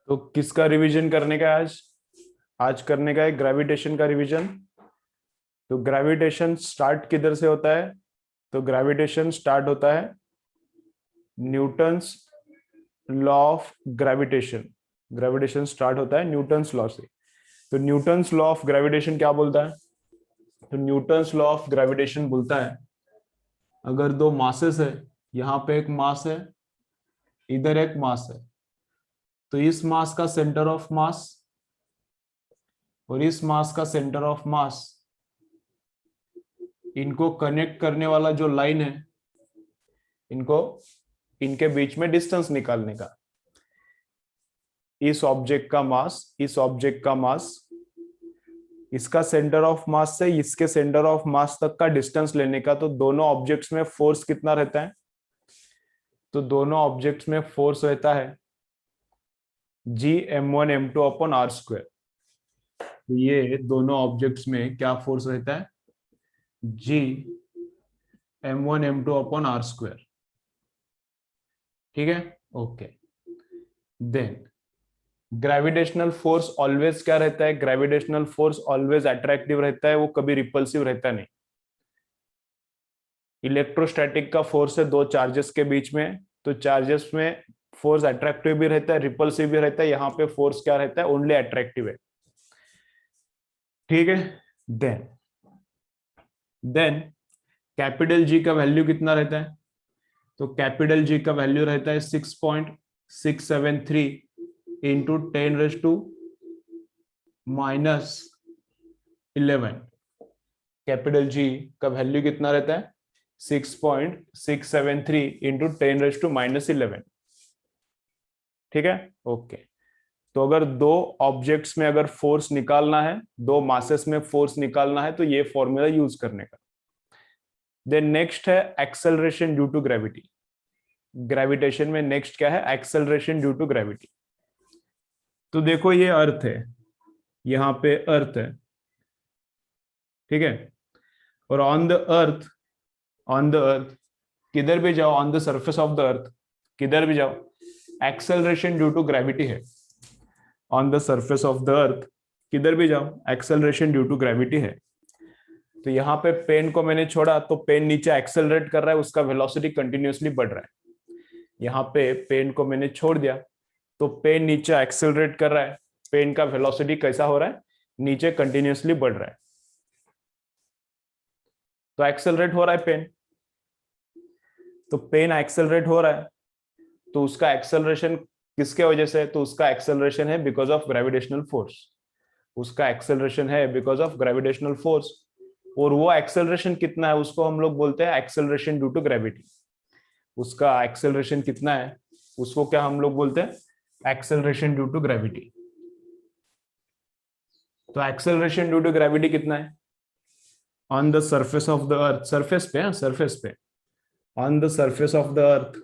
तो किसका रिवीजन करने का है आज? आज करने का है ग्रेविटेशन का रिवीजन। तो ग्रेविटेशन स्टार्ट किधर से होता है? तो ग्रेविटेशन स्टार्ट होता है Newton's law of gravitation. Gravitation start होता है न्यूटन्स लॉ से। तो न्यूटन्स लॉ ऑफ ग्रेविटेशन क्या बोलता है? तो न्यूटन्स लॉ ऑफ ग्रेविटेशन बोलता है अगर दो मासेस है, यहां पे एक मास है, इधर एक मास है, तो इस मास का सेंटर ऑफ मास और इस मास का सेंटर ऑफ मास, इनको कनेक्ट करने वाला जो लाइन है, इनको इनके बीच में डिस्टेंस निकालने का। इस ऑब्जेक्ट का मास, इस ऑब्जेक्ट का मास, इसका सेंटर ऑफ मास से इसके सेंटर ऑफ मास तक का डिस्टेंस लेने का। तो दोनों ऑब्जेक्ट्स में फोर्स कितना रहता है? तो दोनों ऑब्जेक्ट्स में फोर्स रहता है Gm1m2 अपॉन आर स्क्वायर। तो ये दोनों ऑब्जेक्ट्स में क्या फोर्स रहता है? Gm1m2 upon are square. ठीक है, okay. Then gravitational force always क्या रहता है? ग्रेविटेशनल फोर्स ऑलवेज अट्रैक्टिव रहता है, वो कभी रिपल्सिव रहता नहीं। इलेक्ट्रोस्टैटिक का फोर्स है दो चार्जेस के बीच में, तो चार्जेस में फोर्स अट्रैक्टिव भी रहता है, रिपल्सिव भी रहता है। यहाँ पे फोर्स क्या रहता है? ओनली अट्रैक्टिव है। ठीक है। देन देन कैपिटल जी का वैल्यू कितना रहता है? तो कैपिटल जी का वैल्यू रहता है 6.673 इंटू 10⁻⁻11। कैपिटल जी का वैल्यू कितना रहता है? 6.673 इंटू 10⁻⁻11। ठीक है, ओके। तो अगर दो ऑब्जेक्ट्स में अगर फोर्स निकालना है, दो मासेस में फोर्स निकालना है, तो ये फॉर्मूला यूज करने का। देन नेक्स्ट है acceleration due to gravity. Gravitation में नेक्स्ट क्या है? Acceleration due to gravity. तो देखो ये अर्थ है, यहां पे अर्थ है, ठीक है। और on the earth, on the earth किधर भी जाओ, on the surface of the अर्थ किधर भी जाओ, एक्सेलरेशन ड्यू टू ग्रेविटी है। On the surface of the अर्थ किधर भी जाओ, एक्सेलरेशन ड्यू टू ग्रेविटी है। तो यहाँ पे पेन को मैंने छोड़ा तो पेन नीचे एक्सेलरेट कर रहा है, उसका वेलोसिटी कंटिन्यूअसली बढ़ रहा है। यहाँ पे पेन को मैंने छोड़ दिया तो पेन नीचे एक्सेलरेट कर रहा है, पेन का वेलोसिटी कैसा हो रहा है? नीचे कंटिन्यूअसली बढ़ रहा है। तो एक्सेलरेट हो रहा है पेन, तो पेन एक्सेलरेट हो रहा है, तो उसका एक्सेलरेशन किसके वजह से है? तो उसका एक्सेलरेशन है बिकॉज ऑफ ग्रेविटेशनल फोर्स। उसका एक्सेलरेशन है बिकॉज ऑफ ग्रेविटेशनल फोर्स। और वो एक्सेलरेशन कितना है उसको हम लोग बोलते हैं एक्सेलरेशन ड्यू टू ग्रेविटी। उसका एक्सेलरेशन कितना है उसको क्या हम लोग बोलते हैं? Acceleration due to gravity. तो एक्सेलरेशन ड्यू टू ग्रेविटी कितना है? On the surface of the earth, surface पे, सरफेस पे, on the surface of the earth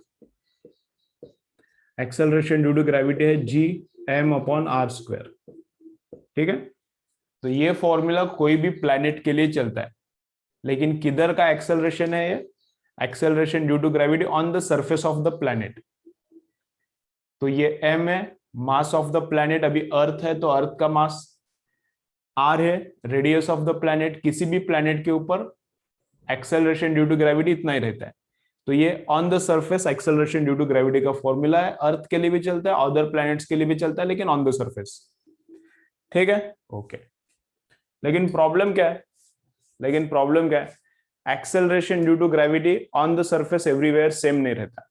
acceleration due to gravity है Gm/r²। ठीक है। तो ये फॉर्मूला कोई भी प्लैनेट के लिए चलता है, लेकिन किधर का एक्सेलरेशन है ये? Acceleration due to gravity on the surface of the planet. तो ये m है, मास ऑफ द प्लैनेट, अभी अर्थ है तो अर्थ का मास। r है रेडियस ऑफ द प्लैनेट, किसी भी प्लैनेट के ऊपर एक्सेलरेशन ड्यू टू ग्रेविटी इतना ही रहता है। तो ये on the surface acceleration due to gravity का फॉर्मूला है। अर्थ के लिए भी चलता है, अदर प्लैनेट्स के लिए भी चलता है, लेकिन ऑन द सरफेस। ठीक है, ओके। लेकिन प्रॉब्लम क्या है? लेकिन प्रॉब्लम क्या है? Acceleration due to gravity on the surface everywhere same नहीं रहता।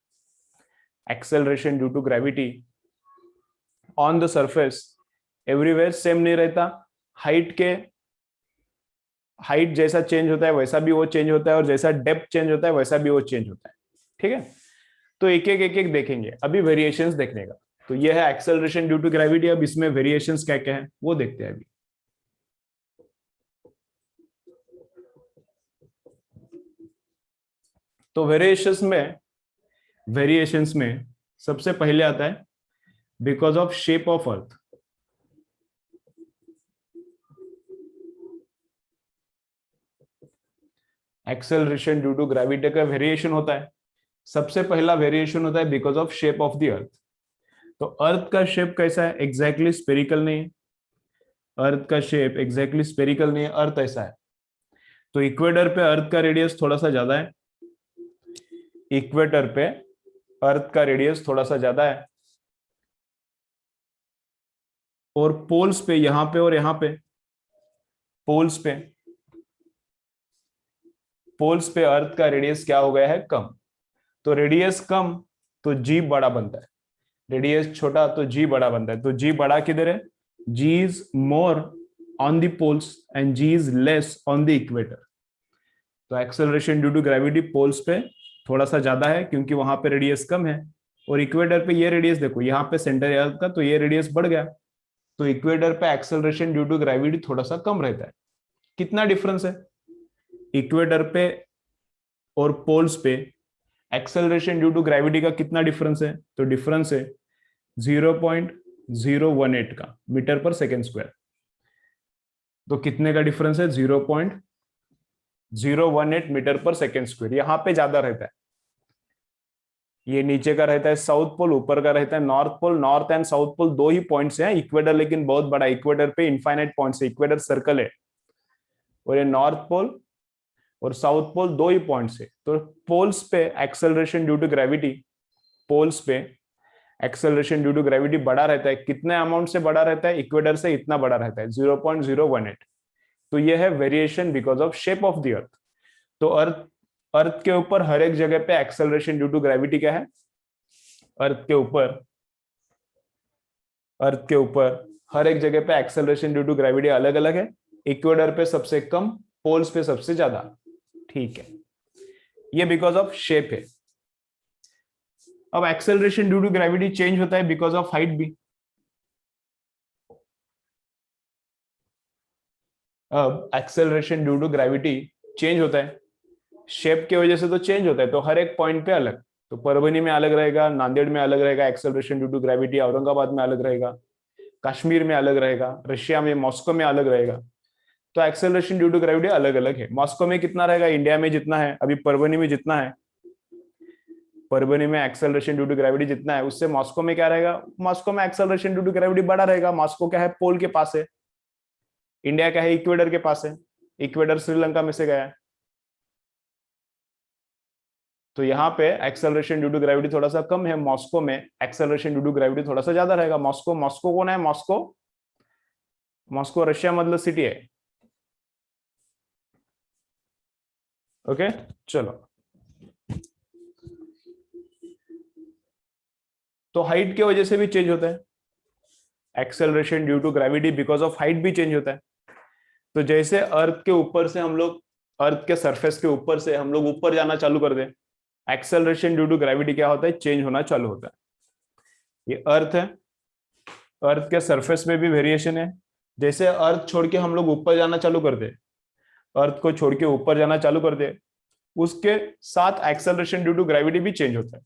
Acceleration due to gravity on the surface everywhere same नहीं रहता। हाइट जैसा चेंज होता है वैसा भी वो चेंज होता है, और जैसा डेप्थ चेंज होता है वैसा भी वो चेंज होता है। ठीक है, तो एक एक देखेंगे अभी वेरिएशंस देखने का। तो ये है एक्सेलरेशन ड्यू टू ग्रेविटी। अब इसमें वेरिएशंस क्या क्या है वो देखते हैं अभी। तो वेरिएशंस में सबसे पहले आता है because of shape of earth. Acceleration due to gravity का वेरिएशन होता है, सबसे पहला वेरिएशन होता है because of shape of the earth. तो अर्थ का शेप कैसा है? एग्जैक्टली स्पेरिकल नहीं है। अर्थ का शेप एग्जैक्टली स्पेरिकल नहीं है, अर्थ ऐसा है। तो इक्वेटर पे अर्थ का रेडियस थोड़ा सा ज्यादा है। इक्वेटर पे अर्थ का रेडियस थोड़ा सा ज्यादा है। और पोल्स पे, यहां पे और यहां पे, पोल्स पे, पोल्स पे अर्थ का रेडियस क्या हो गया है? कम। तो रेडियस कम तो जी बड़ा बनता है, रेडियस छोटा तो जी बड़ा बनता है। तो जी बड़ा किधर है? G is more on the poles and g is less on the equator. तो acceleration due to gravity poles पे थोड़ा सा ज्यादा है क्योंकि वहां पे रेडियस कम है। और इक्वेटर पे ये रेडियस देखो, यहाँ पे सेंटर है अर्थ का, तो ये रेडियस बढ़ गया। तो इक्वेटर पे एक्सेलरेशन ड्यू टू ग्रेविटी थोड़ा सा कम रहता है। कितना डिफरेंस है इक्वेटर पे और पोल्स पे? एक्सेलरेशन ड्यू टू ग्रेविटी का कितना डिफरेंस है? तो डिफरेंस है 0.018 का मीटर पर सेकेंड स्क्वायर। तो कितने का डिफरेंस है? 0.018 मीटर पर सेकेंड स्क्वायर। यहां पे ज्यादा रहता है। ये नीचे का रहता है साउथ पोल, ऊपर का रहता है north pole. North and south pole दो ही पॉइंट्स हैं। इक्वेटर लेकिन बहुत बड़ा, इक्वेटर पे इनफाइनाइट पॉइंट्स है। इक्वेटर सर्कल है और ये नॉर्थ पोल और साउथ पोल दो ही पॉइंट्स है। तो पोल्स पे acceleration due to gravity, poles पे एक्सेलरेशन ड्यू टू ग्रेविटी बड़ा रहता है। कितने अमाउंट से बड़ा रहता है? इक्वेटर से इतना बड़ा रहता है, 0.018। तो ये है variation because of shape of the earth. तो अर्थ, अर्थ के ऊपर हर एक जगह पे एक्सेलरेशन ड्यू टू ग्रेविटी क्या है? अर्थ के ऊपर, अर्थ के ऊपर हर एक जगह पे एक्सेलरेशन ड्यू टू ग्रेविटी अलग अलग है। इक्वेटर पे सबसे कम, पोल्स पे सबसे ज्यादा। ठीक है, ये बिकॉज ऑफ शेप है। अब acceleration due to gravity change होता है बिकॉज ऑफ हाइट भी। अब acceleration due to gravity change होता है, शेप की वजह से तो चेंज होता है। तो हर एक पॉइंट पे अलग। तो परभणी में अलग रहेगा, नांदेड़ में अलग रहेगा acceleration due to gravity, Aurangabad में अलग रहेगा, कश्मीर में अलग रहेगा, रशिया में, मॉस्को में अलग रहेगा। तो एक्सेलरेशन ड्यू टू ग्रेविटी अलग अलग है। मॉस्को में कितना रहेगा? इंडिया में जितना है, अभी परभणी में जितना है, परभणी में एक्सेलरेशन ड्यू टू ग्रेविटी जितना है उससे मॉस्को में क्या रहेगा? मॉस्को में एक्सेलरेशन ड्यू टू ग्रेविटी बड़ा रहेगा। मॉस्को क्या है? पोल के पास है। इंडिया क्या है? इक्वेटर के पास है। इक्वेटर श्रीलंका में से गया है। तो यहाँ पे एक्सेलरेशन ड्यू टू ग्रेविटी थोड़ा सा कम है। मॉस्को में एक्सेलरेशन ड्यू टू ग्रेविटी थोड़ा सा ज्यादा रहेगा। मॉस्को, मॉस्को कौन है? मॉस्को, मॉस्को रशिया मतलब सिटी है। ओके, चलो। तो हाइट की वजह से भी चेंज होता है acceleration due to gravity, because of height भी चेंज होता है। तो जैसे अर्थ के ऊपर से हम लोग, अर्थ के सरफेस के ऊपर से हम लोग ऊपर जाना चालू कर दें, एक्सेलरेशन ड्यू टू ग्रेविटी क्या होता है? चेंज होना चालू होता है। ये अर्थ है, अर्थ के सरफेस में भी वेरिएशन है। जैसे अर्थ छोड़ के हम लोग ऊपर जाना चालू कर दे, अर्थ को छोड़ के ऊपर जाना चालू कर दे, उसके साथ एक्सेलरेशन ड्यू टू ग्रेविटी भी चेंज होता है।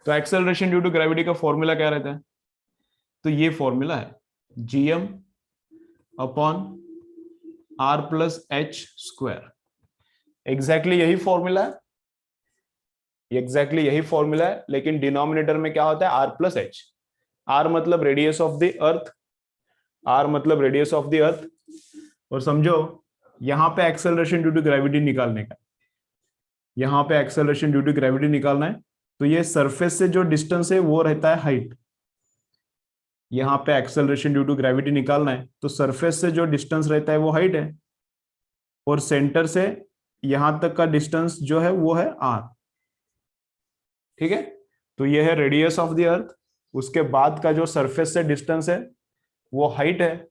तो एक्सेलरेशन ड्यू टू ग्रेविटी का फॉर्मूला क्या रहता है? तो ये फॉर्मूला है gm upon r plus h square. Exactly यही फॉर्मूला है, एग्जैक्टली यही फॉर्मूला है, लेकिन डिनोमिनेटर में क्या होता है? r plus H. r मतलब radius of the earth, r मतलब रेडियस ऑफ द अर्थ। और समझो यहां पे एक्सेलरेशन ड्यू टू ग्रेविटी निकालने का, यहां पे एक्सेलरेशन ड्यू टू ग्रेविटी निकालना है। तो ये सरफेस से जो डिस्टेंस है वो रहता है हाइट। यहां पे एक्सेलरेशन ड्यू टू ग्रेविटी निकालना है तो सरफेस से जो डिस्टेंस रहता है वो हाइट है, और सेंटर से यहां तक का डिस्टेंस जो है वो है r। ठीक है, तो ये है रेडियस ऑफ द अर्थ। उसके बाद का जो सरफेस से डिस्टेंस है वो हाइट है,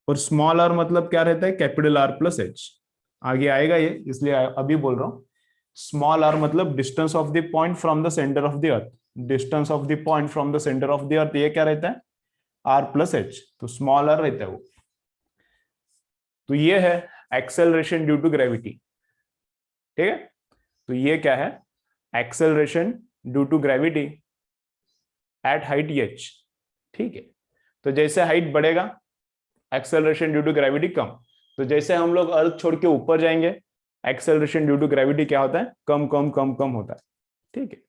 और स्मॉल r मतलब क्या रहता है? Capital R plus H. आगे आएगा ये, इसलिए अभी बोल रहा हूं। स्मॉल r मतलब distance of the point from the centre of the earth. Distance of the point from the centre of the अर्थ ये क्या रहता है? r plus H. तो स्मॉल r रहता है वो। तो ये है एक्सेलरेशन ड्यू टू ग्रेविटी। ठीक है, तो ये क्या है? Acceleration due to gravity at height h। ठीक है, तो जैसे हाइट बढ़ेगा एक्सेलरेशन ड्यू टू ग्रेविटी कम। तो जैसे हम लोग अर्थ छोड़ के ऊपर जाएंगे एक्सेलरेशन ड्यू टू ग्रेविटी क्या होता है? कम कम कम कम होता है। ठीक है,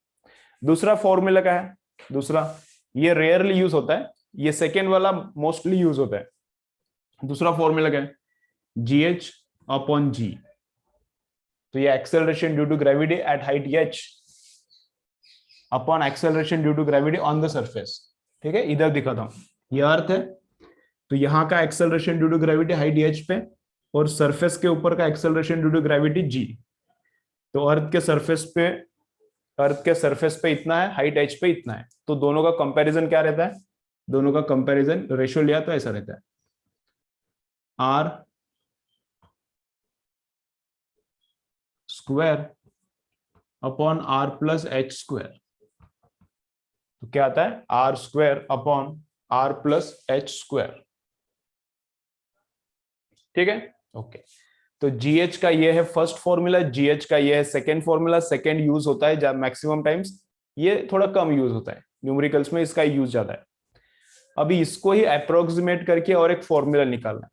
दूसरा फॉर्मूला क्या है? दूसरा ये रेयरली यूज होता है, ये सेकेंड वाला मोस्टली यूज होता है। दूसरा फॉर्मूला क्या है, जी एच अपॉन जी। तो ये acceleration due to gravity at height h upon acceleration due to gravity on the surface. ठीक है, इधर दिखाता हूं, ये अर्थ है, तो यहां का acceleration due to gravity height h पे, और सरफेस के ऊपर का acceleration due to gravity g. तो अर्थ के सरफेस पे इतना है, हाइट एच पे इतना है, तो दोनों का कंपैरिजन क्या रहता है, दोनों का कंपैरिजन रेशियो लिया तो ऐसा रहता है, R square upon R plus h square. तो क्या आता है, R square upon R plus h square. ठीक है, ओके। तो जीएच का ये है फर्स्ट फॉर्मूला, जीएच का ये है सेकेंड फॉर्मूला। सेकेंड यूज होता है मैक्सिमम टाइम्स, ये थोड़ा कम यूज होता है न्यूमेरिकल्स में, इसका यूज ज्यादा है। अभी इसको ही अप्रोक्सीमेट करके और एक फॉर्मूला निकालना है,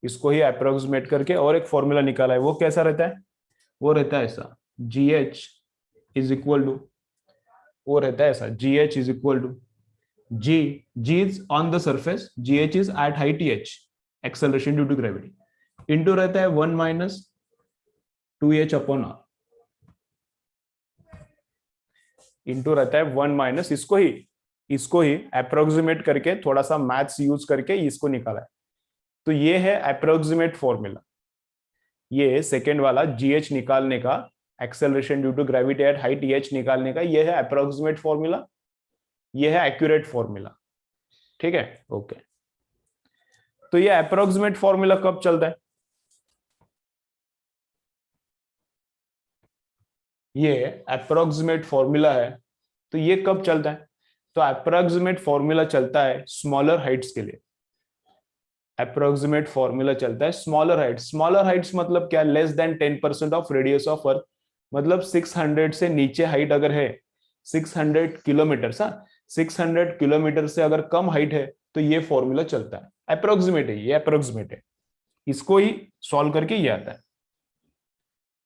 इसको ही अप्रोक्सीमेट करके और एक फॉर्मूला निकाला है। वो कैसा रहता है, वो रहता है ऐसा, g h is equal to, वो रहता है ऐसा, g h is equal to g, g is on the surface, g h is at height h, acceleration due to gravity, into रहता है 1 minus 2h upon are, into रहता है 1 minus, इसको ही approximate करके थोड़ा सा मैथ्स यूज करके इसको निकाला है। तो ये है अप्रोक्सीमेट फॉर्मूला, ये सेकेंड वाला जीएच निकालने का, acceleration due to gravity at height h निकालने का, ये है अप्रोक्सीमेट फॉर्मूला, ये है एक्यूरेट फॉर्मूला। ठीक है, ओके। तो ये अप्रोक्सीमेट फॉर्मूला कब चलता है, ये अप्रोक्सीमेट फॉर्मूला है, तो ये कब चलता है, तो अप्रोक्सीमेट फॉर्मूला चलता है स्मॉलर हाइट्स के लिए। अप्रोक्सीमेट फॉर्मूला चलता है स्मॉलर हाइट्स। स्मॉलर हाइट्स मतलब क्या, less than 10% of radius of earth, मतलब 600 से नीचे हाइट अगर है, 600 किलोमीटर, 600 किलोमीटर से अगर कम हाइट है तो ये फॉर्मूला चलता है। अप्रोक्सीमेट है, ये अप्रोक्सीमेट है, इसको ही सॉल्व करके ये आता है।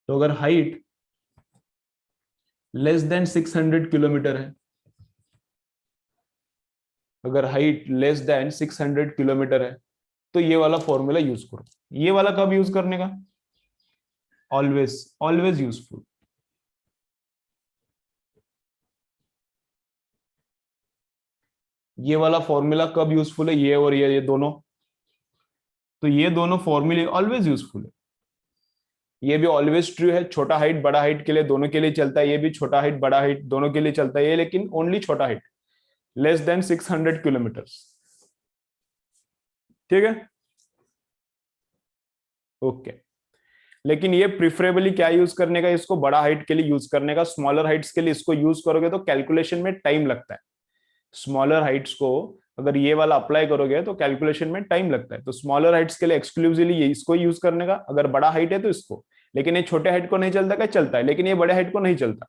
तो अगर हाइट लेस देन 600 किलोमीटर है, अगर हाइट लेस देन 600 किलोमीटर है, तो ये वाला फॉर्मूला यूज करो। ये वाला कब यूज करने का, ऑलवेज, ऑलवेज यूजफुल। ये वाला फॉर्मूला कब यूजफुल है, ये और ये दोनों, तो ये दोनों फॉर्मूले ऑलवेज यूजफुल है। ये भी ऑलवेज ट्रू है, छोटा हाइट बड़ा हाइट के लिए दोनों के लिए चलता है, ये भी छोटा हाइट बड़ा हाइट दोनों के लिए चलता है, ये लेकिन ओनली छोटा हाइट, लेस देन 600 किलोमीटर। ठीक है, ओके। लेकिन ये प्रिफरेबली क्या यूज करने का, इसको बड़ा हाइट के लिए यूज करने का, स्मॉलर हाइट्स के लिए इसको यूज करोगे तो कैलकुलेशन में टाइम लगता है। स्मॉलर हाइट्स को अगर ये वाला अप्लाई करोगे तो कैलकुलेशन में टाइम लगता है, तो स्मॉलर हाइट्स के लिए एक्सक्लूसिवली ये इसको यूज करने का, अगर बड़ा हाइट है तो इसको, लेकिन ये छोटे हाइट को नहीं चलता, क्या चलता है, लेकिन ये बड़े हाइट को नहीं चलता।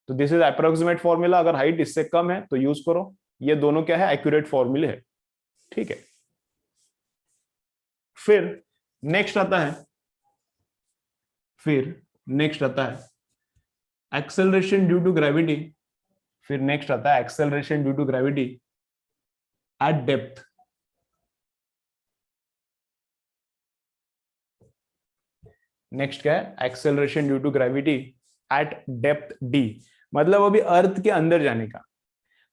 तो दिस इज अप्रोक्सीमेट फॉर्मूला, अगर हाइट इससे कम है तो यूज करो। ये दोनों क्या है, एक्यूरेट फॉर्मूले है। ठीक है, फिर नेक्स्ट आता है, फिर नेक्स्ट आता है एक्सेलरेशन ड्यू टू ग्रेविटी, फिर नेक्स्ट आता है acceleration due to gravity at depth. Next क्या है, acceleration due to gravity at depth d, मतलब अभी अर्थ के अंदर जाने का।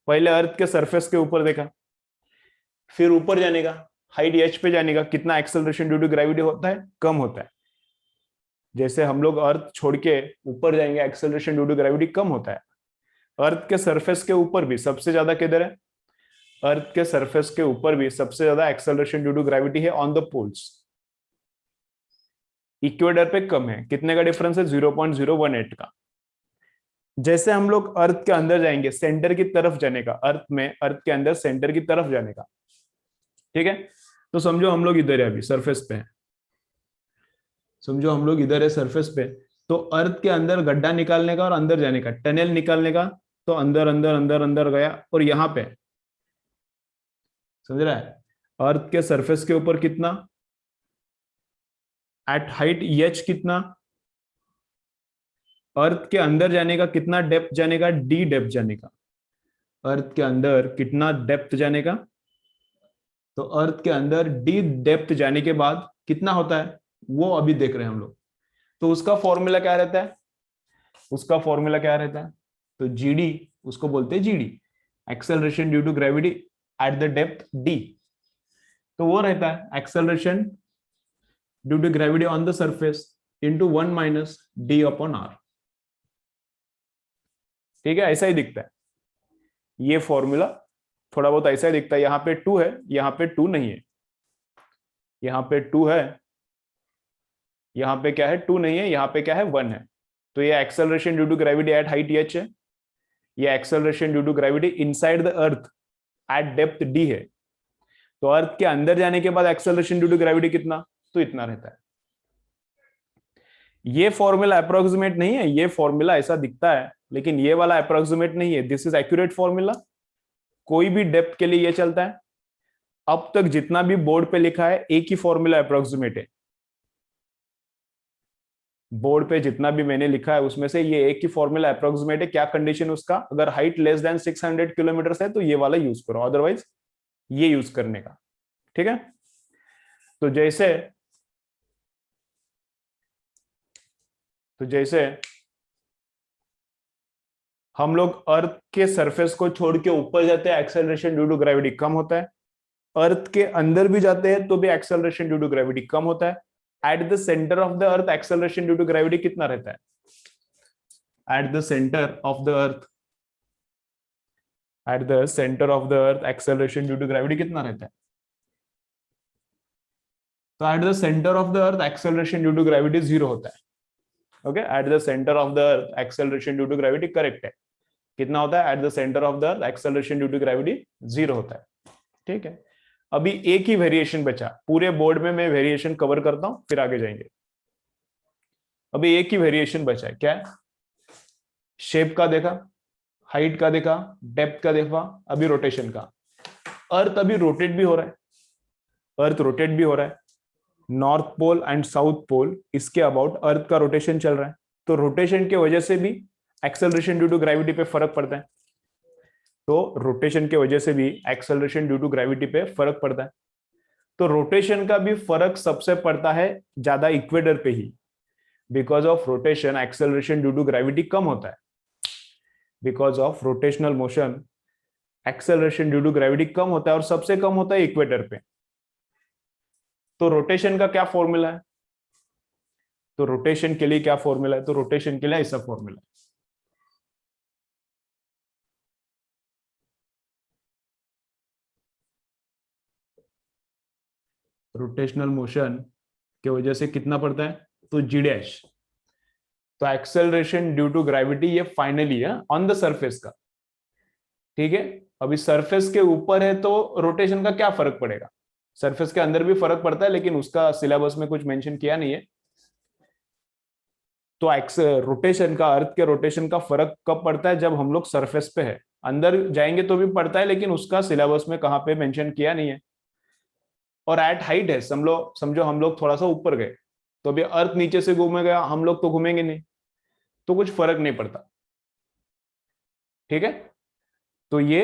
पहले अर्थ के सरफेस के ऊपर देखा, फिर ऊपर जाने का, हाइट एच पे जाने का, कितना एक्सेलरेशन ड्यू टू ग्रेविटी होता है, कम होता है। जैसे हम लोग अर्थ छोड़ के ऊपर जाएंगे, एक्सेलरेशन ड्यू टू ग्रेविटी कम होता है। अर्थ के सरफेस के ऊपर भी सबसे ज्यादा किधर है, अर्थ के सरफेस के ऊपर भी सबसे ज्यादा एक्सेलरेशन ड्यू टू ग्रेविटी है ऑन द पोल्स। इक्वेटर पे कम है, कितने का डिफरेंस है, 0.018 का। जैसे हम लोग अर्थ के अंदर जाएंगे, सेंटर की तरफ जाने का, अर्थ में, अर्थ के अंदर सेंटर की तरफ जाने का। ठीक है, तो समझो हम लोग इधर है, अभी सरफेस पे है, समझो हम लोग इधर है सरफेस पे, तो अर्थ के अंदर गड्ढा निकालने का और अंदर जाने का, टनल निकालने का, तो अंदर अंदर अंदर अंदर गया, और यहां पे समझ रहा है, अर्थ के सरफेस के ऊपर कितना, एट हाइट एच कितना, अर्थ के अंदर जाने का कितना डेप्थ जाने का, डी डेप्थ जाने का। अर्थ के अंदर कितना डेप्थ जाने का, तो अर्थ के अंदर डी डेप्थ जाने के बाद कितना होता है वो अभी देख रहे हैं हम लोग। तो उसका फॉर्मूला क्या रहता है, उसका फॉर्मूला क्या रहता है, तो जीडी, उसको बोलते हैं g d, acceleration due to gravity at the depth d. तो वो रहता है acceleration due to gravity on the surface into 1 minus d upon R. ठीक है, ऐसा ही दिखता है ये फॉर्मूला, थोड़ा बहुत ऐसा ही दिखता है। यहाँ पे 2 है, यहाँ पे 2 नहीं है, यहाँ पे 2 है, यहाँ पे क्या है 2 नहीं है, यहाँ पे क्या है 1 है। तो ये acceleration due to gravity at height h है, ये acceleration due to gravity inside the earth at depth d है। तो अर्थ के अंदर जाने के बाद एक्सेलरेशन ड्यू टू ग्रेविटी कितना, तो इतना रहता है। ये फॉर्मूला अप्रोक्सीमेट नहीं है, ये फॉर्मूला ऐसा दिखता है, लेकिन ये वाला अप्रोक्सीमेट नहीं है, दिस इज एक्यूरेट फॉर्मूला। कोई भी डेप्थ के लिए ये चलता है। अब तक जितना भी बोर्ड पे लिखा है एक ही फॉर्मूला अप्रोक्सीमेट है, बोर्ड पे जितना भी मैंने लिखा है उसमें से ये एक ही फॉर्मूला अप्रोक्सीमेट है। क्या कंडीशन उसका, अगर हाइट लेस देन 600 किलोमीटर है तो ये वाला यूज करो, अदरवाइज ये यूज करने का। ठीक है, तो जैसे हम लोग अर्थ के सरफेस को छोड़ के ऊपर जाते हैं, एक्सेलरेशन ड्यू टू ग्रेविटी कम होता है। अर्थ के अंदर भी जाते हैं तो भी एक्सेलरेशन ड्यू टू ग्रेविटी कम होता है। At the centre of the earth acceleration due to gravity कितना रहता है, at the centre of the earth, at the centre of the earth acceleration due to gravity कितना रहता है, तो at the centre of the earth acceleration due to gravity 0 होता है। Okay, at the centre of the earth acceleration due to gravity correct है, कितना होता है, at the centre of the earth acceleration due to gravity 0 होता है। ठीक है, अभी एक ही वेरिएशन बचा, पूरे बोर्ड में मैं वेरिएशन कवर करता हूं फिर आगे जाएंगे। अभी एक ही वेरिएशन बचा है, क्या है, शेप का देखा, हाइट का देखा, डेप्थ का देखा, अभी रोटेशन का। अर्थ अभी रोटेट भी हो रहा है, अर्थ रोटेट भी हो रहा है, north pole and south pole इसके अबाउट अर्थ का रोटेशन चल रहा है। तो रोटेशन के वजह से भी एक्सेलरेशन ड्यू टू ग्रेविटी पे फर्क पड़ता है, तो रोटेशन के वजह से भी एक्सेलरेशन ड्यू टू ग्रेविटी पे फर्क पड़ता है। तो रोटेशन का भी फर्क सबसे पड़ता है ज्यादा इक्वेटर पे ही, because of rotation acceleration due to gravity कम होता है, because of rotational motion acceleration due to gravity कम होता है और सबसे कम होता है इक्वेटर पे। तो रोटेशन का क्या फॉर्मूला है, तो रोटेशन के लिए क्या फॉर्मूला है, तो रोटेशन के लिए ऐसा फॉर्मूला है, रोटेशनल मोशन के वजह से कितना पड़ता है, तो जी डैश। तो एक्सेलरेशन ड्यू टू ग्रेविटी ये फाइनली है ऑन द सरफेस का। ठीक है, अभी सरफेस के ऊपर है तो रोटेशन का क्या फर्क पड़ेगा, सरफेस के अंदर भी फर्क पड़ता है लेकिन उसका सिलेबस में कुछ मेंशन किया नहीं है। तो रोटेशन का, अर्थ के रोटेशन का फर्क कब पड़ता है, जब हम लोग सरफेस पे है, अंदर जाएंगे तो भी पड़ता है लेकिन उसका सिलेबस में कहां पे मेंशन किया नहीं है। और एट हाइट है, समझो हम लोग थोड़ा सा ऊपर गए तो अभी अर्थ नीचे से घूमेगा, हम लोग तो घूमेंगे नहीं, तो कुछ फर्क नहीं पड़ता। ठीक है, तो ये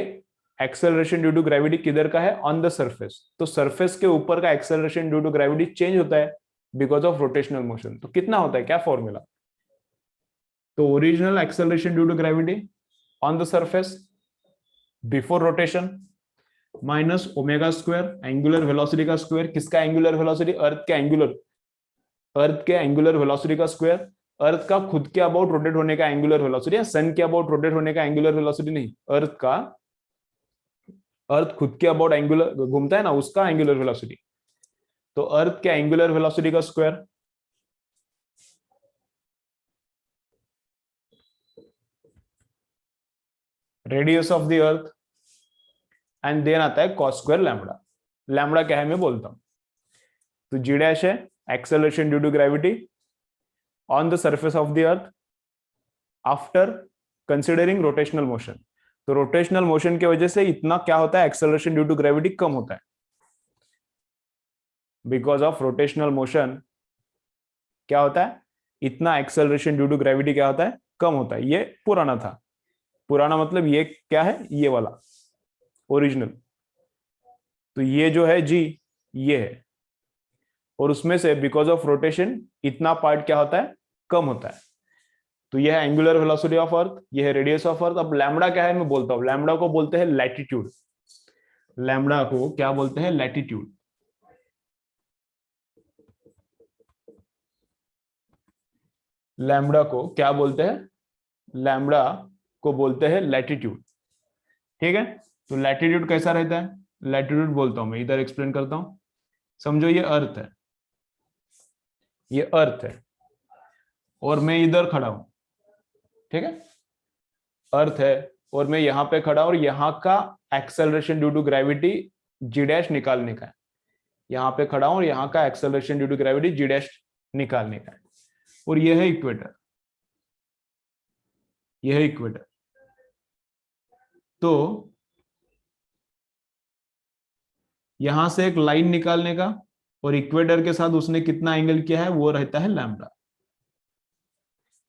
एक्सेलरेशन ड्यू टू ग्रेविटी किधर का है, ऑन द सरफेस। तो सरफेस के ऊपर का acceleration due to gravity change होता है बिकॉज ऑफ रोटेशनल मोशन। तो कितना होता है, क्या फॉर्मूला, तो original acceleration due to gravity on the surface before rotation minus omega square, angular velocity का स्क्वायर, किसका एंगुलर वेलोसिटी, अर्थ के एंगुलर वेलोसिटी का स्क्वायर, अर्थ का खुद के अबाउट रोटेट होने का एंगुलर वेलोसिटी, या सन के अबाउट रोटेट होने का एंगुलर वेलोसिटी नहीं, अर्थ खुद के अबाउट एंगुलर घूमता है ना, उसका एंगुलर वेलोसिटी। तो अर्थ के एंगुलर वेलोसिटी का square radius of the earth and then आता है कॉस स्क्वायर लैम्बडा। लैम्बडा क्या है मैं बोलता हूं, तो जी डैश है acceleration due to gravity on the surface of the earth after considering rotational motion. तो रोटेशनल मोशन की वजह से इतना क्या होता है, एक्सेलरेशन ड्यू टू ग्रेविटी कम होता है, बिकॉज ऑफ रोटेशनल मोशन क्या होता है, इतना एक्सेलरेशन ड्यू टू ग्रेविटी क्या होता है, कम होता है। ये पुराना था, पुराना मतलब ये क्या है, ये वाला ओरिजिनल। तो ये जो है जी, ये है, और उसमें से बिकॉज ऑफ रोटेशन इतना पार्ट क्या होता है, कम होता है। तो ये है एंगुलर वेलोसिटी ऑफ अर्थ, ये है रेडियस ऑफ अर्थ। अब लैम्बडा क्या है मैं बोलता हूं, लैम्बडा को बोलते हैं लैटिट्यूड। लैम्बडा को क्या बोलते हैं, लैटिट्यूड। लैम्बडा को क्या बोलते हैं, लैम्बडा को बोलते हैं लैटिट्यूड। ठीक है, तो लैटिट्यूड कैसा रहता है, लैटिट्यूड बोलता हूं मैं, इधर एक्सप्लेन करता हूं। समझो ये अर्थ है, ये अर्थ है, और मैं इधर खड़ा हूं। ठीक है, अर्थ है और मैं यहां पे खड़ा हूं, और यहां का acceleration due to gravity g dash निकालने का है। यहां पे खड़ा हूं और यहां का acceleration due to gravity g dash निकालने का है। और यह है इक्वेटर, यह है इक्वेटर। तो यहां से एक लाइन निकालने का, और इक्वेटर के साथ उसने कितना एंगल किया है वो रहता है लैम्बडा।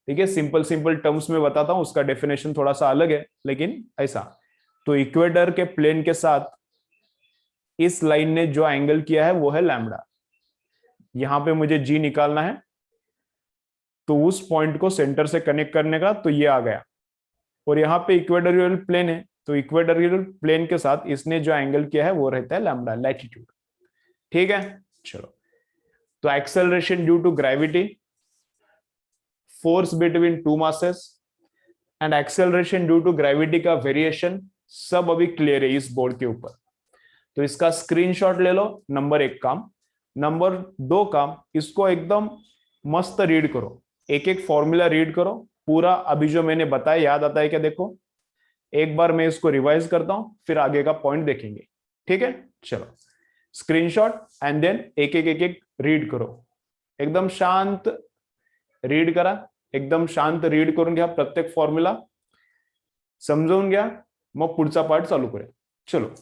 ठीक है, सिंपल सिंपल टर्म्स में बताता हूं, उसका डेफिनेशन थोड़ा सा अलग है लेकिन ऐसा। तो इक्वेटर के प्लेन के साथ इस लाइन ने जो एंगल किया है वो है लैम्बडा। यहां पे मुझे जी निकालना है, तो उस पॉइंट को सेंटर से कनेक्ट करने का, तो ये आ गया। और यहाँ पे इक्वेटोरियल प्लेन है, तो इक्वेटोरियल प्लेन के साथ इसने जो एंगल किया है वो रहता है लैम्बडा, लैटिट्यूड। ठीक है, चलो। तो acceleration due to gravity, force between two masses, and acceleration due to gravity का वेरिएशन, सब अभी क्लियर है इस बोर्ड के ऊपर। तो इसका स्क्रीनशॉट ले लो, नंबर 1 काम। नंबर 2 काम, इसको एकदम मस्त रीड करो, एक एक फॉर्मूला रीड करो पूरा। अभी जो मैंने बताया याद आता है क्या, देखो एक बार मैं इसको रिवाइज करता हूं, फिर आगे का पॉइंट देखेंगे। ठीक है, चलो स्क्रीनशॉट एंड देन एक एक रीड करो, एकदम शांत रीड करा, एकदम शांत रीड करून घ्या प्रत्येक फॉर्म्युला, समजून घ्या, मग पुढचा पार्ट चालू करूया। चलो,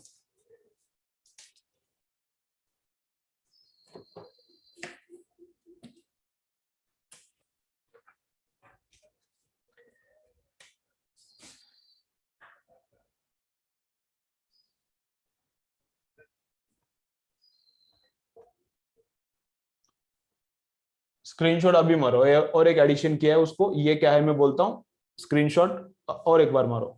स्क्रीनशॉट अभी मारो, और एक एडिशन किया है उसको, ये क्या है मैं बोलता हूं, स्क्रीनशॉट और एक बार मारो।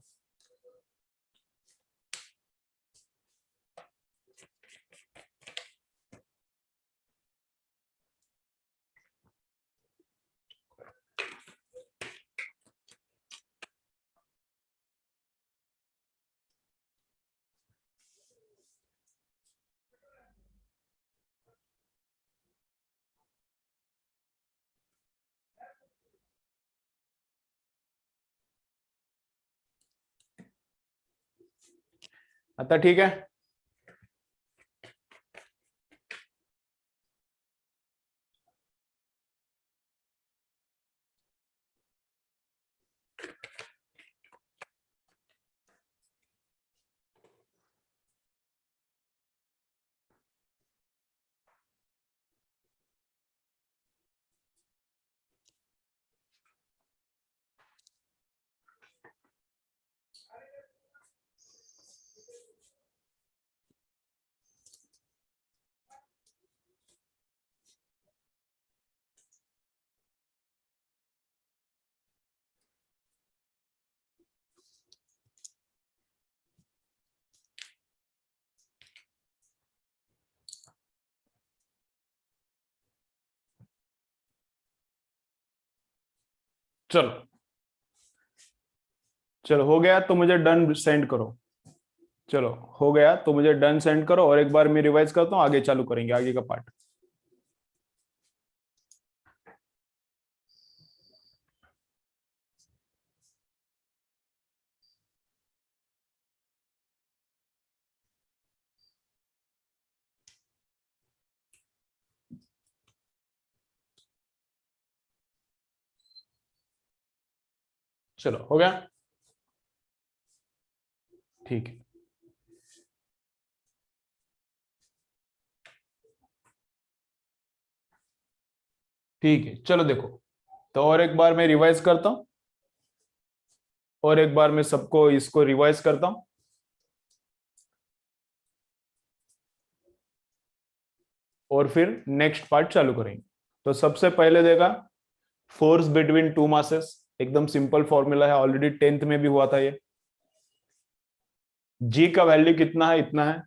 आता ठीक है, चलो चलो हो गया तो मुझे डन सेंड करो। चलो हो गया तो मुझे डन सेंड करो, और एक बार मैं रिवाइज करता हूँ, आगे चालू करेंगे आगे का पार्ट। चलो हो गया, ठीक है। ठीक है, चलो देखो, तो और एक बार मैं रिवाइज करता हूं। और एक बार मैं सबको इसको रिवाइज करता हूं, और फिर नेक्स्ट पार्ट चालू करेंगे। तो सबसे पहले देखा फोर्स बिटवीन टू मासेस, एकदम सिंपल फॉर्मूला है, ऑलरेडी 10th में भी हुआ था ये। जी का वैल्यू कितना है, इतना है।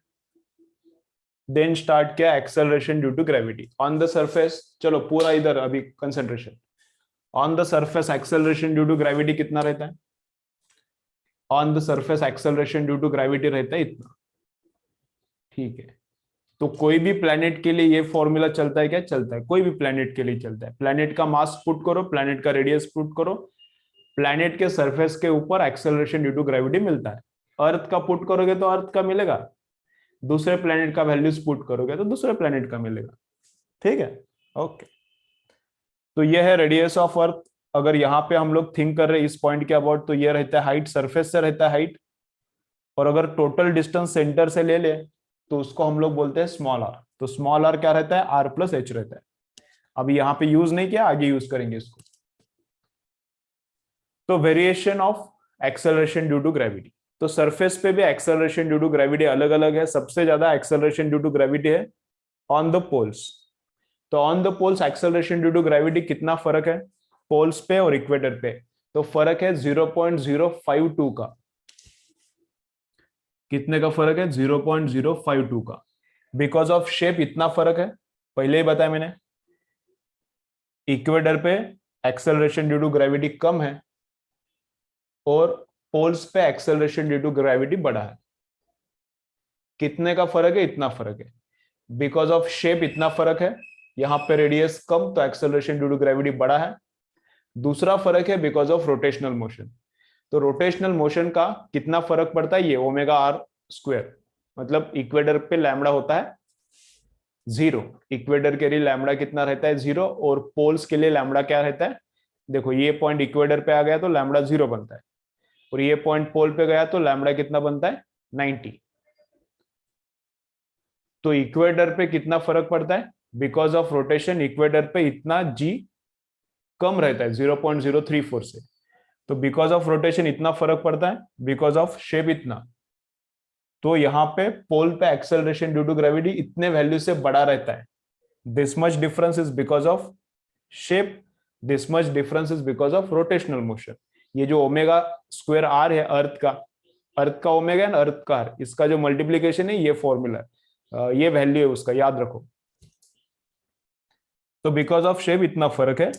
देन स्टार्ट किया acceleration due to gravity on the surface. चलो पूरा इधर अभी concentration. On the surface acceleration due to gravity कितना रहता है? On the surface acceleration due to gravity रहता है इतना। ठीक है, तो कोई भी प्लेनेट के लिए ये फॉर्मूला चलता है क्या? चलता है, कोई भी प्लेनेट के लिए चलता है। प्लेनेट का मास पुट करो, प्लेनेट का रेडियस पुट करो, प्लेनेट के सरफेस के ऊपर एक्सेलरेशन ड्यू टू ग्रेविटी मिलता है। अर्थ का पुट करोगे तो अर्थ का मिलेगा, दूसरे प्लेनेट का वैल्यूज पुट करोगे तो दूसरे प्लेनेट का मिलेगा। ठीक है, ओके। तो ये है रेडियस ऑफ अर्थ। अगर यहाँ पे हम लोग थिंक कर रहे हैं इस पॉइंट के अबाउट, तो ये रहता है हाइट, सरफेस से रहता है हाइट। और अगर टोटल डिस्टेंस सेंटर से ले ले तो उसको हम लोग बोलते हैं स्मॉल आर। तो स्मॉल आर क्या रहता है? आर प्लस एच रहता है। अभी यहाँ पे यूज नहीं किया, आगे यूज करेंगे इसको। तो variation of acceleration due to gravity, तो सरफेस पे भी एक्सेलरेशन ड्यू टू ग्रेविटी अलग अलग है। सबसे ज्यादा एक्सेलरेशन ड्यू टू ग्रेविटी है ऑन द पोल्स। तो on the poles acceleration due to gravity कितना फर्क है पोल्स पे और इक्वेटर पे? तो फर्क है 0.052 का। कितने का फर्क है? 0.052 का। बिकॉज ऑफ शेप इतना फर्क है, पहले ही बताया मैंने। इक्वेटर पे एक्सेलरेशन ड्यू टू ग्रेविटी कम है और पोल्स पे एक्सेलरेशन ड्यू टू ग्रेविटी बड़ा है। कितने का फर्क है? इतना फर्क है। बिकॉज ऑफ शेप इतना फर्क है, यहां पे रेडियस कम तो एक्सेलरेशन ड्यू टू ग्रेविटी बड़ा है। दूसरा फर्क है बिकॉज ऑफ रोटेशनल मोशन। तो रोटेशनल मोशन का कितना फर्क पड़ता है? ये ओमेगा आर स्क्वायर, मतलब इक्वेटर पे लैम्बडा होता है 0। इक्वेटर के लिए लैम्बडा कितना रहता है? 0। और पोल्स के लिए लैम्बडा क्या रहता है? देखो ये पॉइंट इक्वेटर पे आ गया तो लैम्बडा 0 बनता है, और ये पॉइंट पोल पे गया तो लैम्बडा कितना बनता है? 90। तो इक्वेटर पे कितना फर्क पड़ता है? बिकॉज ऑफ रोटेशन इक्वेटर पे इतना जी कम रहता है 0.034 से। तो बिकॉज ऑफ रोटेशन इतना फर्क पड़ता है, बिकॉज ऑफ शेप इतना। तो यहां पे पोल पे एक्सेलरेशन ड्यू टू ग्रेविटी इतने वैल्यू से बड़ा रहता है। This much difference is because of shape, this much difference is because of rotational motion. ये जो ओमेगा स्क्वायर आर है अर्थ का ओमेगा एंड अर्थ का आर, इसका जो मल्टीप्लीकेशन है ये फॉर्मूला, ये वैल्यू है उसका, याद रखो। तो बिकॉज ऑफ शेप इतना फर्क है,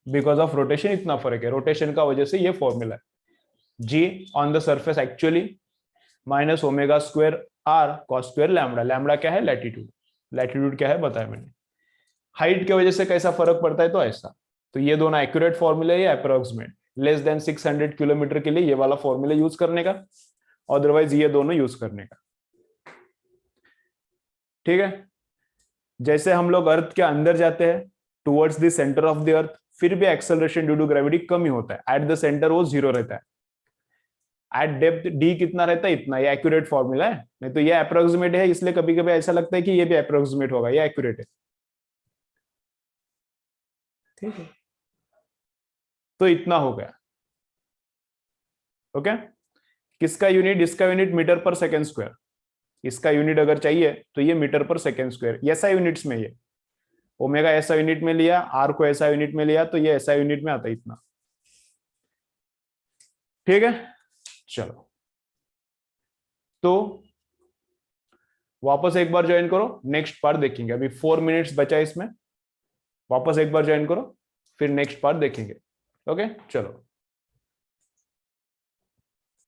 बिकॉज ऑफ रोटेशन इतना फर्क है, रोटेशन का वजह से ये फॉर्मूला है। G on the surface actually minus omega square r cos square lambda. Lambda क्या है? लैटिट्यूड। लैटिट्यूड क्या है बताया मैंने। हाइट की वजह से कैसा फर्क पड़ता है? तो ऐसा। तो ये दोनों एक्यूरेट फॉर्मूला है, अप्रोक्सीमेट। लेस देन 600 किलोमीटर के लिए ये वाला फॉर्मूला यूज करने का, अदरवाइज ये दोनों यूज करने का। ठीक है, जैसे हम लोग अर्थ के अंदर जाते हैं towards the centre of the अर्थ, फिर भी एक्सेलरेशन ड्यू टू ग्रेविटी कम ही होता है। एट द सेंटर वो 0 रहता है। एट डेप्थ डी कितना रहता है? इतना। ये एक्यूरेट फॉर्मूला है, नहीं तो ये अप्रोक्सीमेट है, इसलिए कभी कभी ऐसा लगता है कि ये भी अप्रोक्सीमेट होगा, ये एक्यूरेट है। ठीक है, तो इतना हो गया। ओके, किसका यूनिट? इसका यूनिट मीटर पर सेकेंड स्क्वायर। इसका यूनिट अगर चाहिए तो ये मीटर पर सेकेंड स्क्वायर, ऐसा यूनिट्स में। ये ओमेगा ऐसा यूनिट में लिया, आर को ऐसा यूनिट में लिया, तो ये ऐसा यूनिट में आता है इतना। ठीक है, चलो तो वापस एक बार ज्वाइन करो, नेक्स्ट पार्ट देखेंगे। अभी 4 मिनट्स बचा है इसमें, वापस एक बार ज्वाइन करो, फिर नेक्स्ट पार्ट देखेंगे। ओके, चलो।